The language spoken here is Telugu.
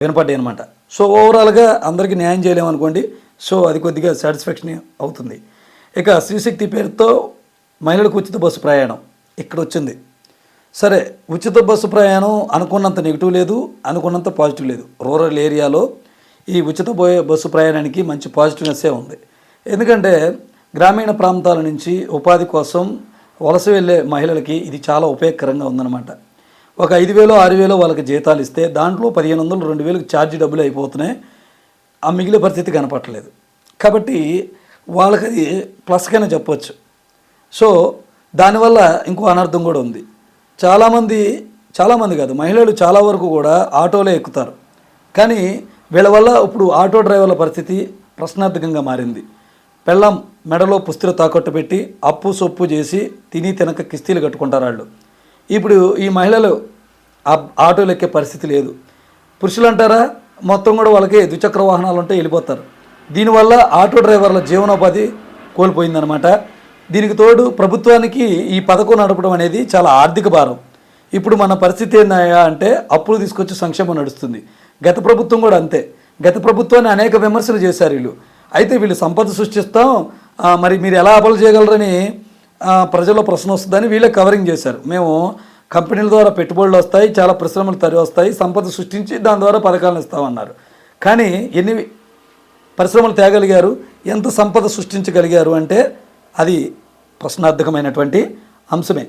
వినపడ్డాయి అనమాట. సో ఓవరాల్గా అందరికీ న్యాయం చేయలేమనుకోండి. సో అది కొద్దిగా సాటిస్ఫాక్షన్ అవుతుంది. ఇక శ్రీశక్తి పేరుతో మహిళలకు ఉచిత బస్సు ప్రయాణం ఇక్కడ వచ్చింది. సరే, ఉచిత బస్సు ప్రయాణం అనుకున్నంత నెగిటివ్ లేదు, అనుకున్నంత పాజిటివ్ లేదు. రూరల్ ఏరియాలో ఈ ఉచిత బస్సు ప్రయాణానికి మంచి పాజిటివ్నెస్సే ఉంది. ఎందుకంటే గ్రామీణ ప్రాంతాల నుంచి ఉపాధి కోసం వలస వెళ్ళే మహిళలకి ఇది చాలా ఉపయోగకరంగా ఉందన్నమాట. ఒక 5,000 6,000 వాళ్ళకి జీతాలు ఇస్తే దాంట్లో 1,500 2,000 ఛార్జీ డబ్బులు అయిపోతున్నాయి. ఆ మిగిలే పరిస్థితి కనపట్టలేదు. కాబట్టి వాళ్ళకి అది ప్లస్గానే చెప్పవచ్చు. సో దానివల్ల ఇంకో అనర్థం కూడా ఉంది. చాలామంది కాదు, మహిళలు చాలా వరకు కూడా ఆటోలే ఎక్కుతారు. కానీ వీళ్ళ వల్ల ఇప్పుడు ఆటో డ్రైవర్ల పరిస్థితి ప్రశ్నార్థకంగా మారింది. పెళ్ళం మెడలో పుస్తలు తాకట్టు పెట్టి అప్పు సొప్పు చేసి తిని తినక కిస్తీలు కట్టుకుంటారు వాళ్ళు. ఇప్పుడు ఈ మహిళలు ఆటోలు ఎక్కే పరిస్థితి లేదు. పురుషులు అంటారా, మొత్తం కూడా వాళ్ళకి ద్విచక్ర వాహనాలు ఉంటే వెళ్ళిపోతారు. దీనివల్ల ఆటో డ్రైవర్ల జీవనోపాధి కోల్పోయిందనమాట. దీనికి తోడు ప్రభుత్వానికి ఈ పథకం నడపడం అనేది చాలా ఆర్థిక భారం. ఇప్పుడు మన పరిస్థితి ఏందయ్యా అంటే అప్పులు తీసుకొచ్చి సంక్షేమం నడుస్తుంది. గత ప్రభుత్వం కూడా అంతే. గత ప్రభుత్వాన్ని అనేక విమర్శలు చేశారు వీళ్ళు. అయితే వీళ్ళు సంపద సృష్టిస్తాం, మరి మీరు ఎలా అమలు చేయగలరని ప్రజల్లో ప్రశ్న వస్తుందని వీళ్ళే కవరింగ్ చేశారు. మేము కంపెనీల ద్వారా పెట్టుబడులు వస్తాయి, చాలా పరిశ్రమలు తరి వస్తాయి, సంపద సృష్టించి దాని ద్వారా పథకాలను ఇస్తామన్నారు. కానీ ఎన్ని పరిశ్రమలు తేగలిగారు, ఎంత సంపద సృష్టించగలిగారు అంటే అది ప్రశ్నార్థకమైనటువంటి అంశమే.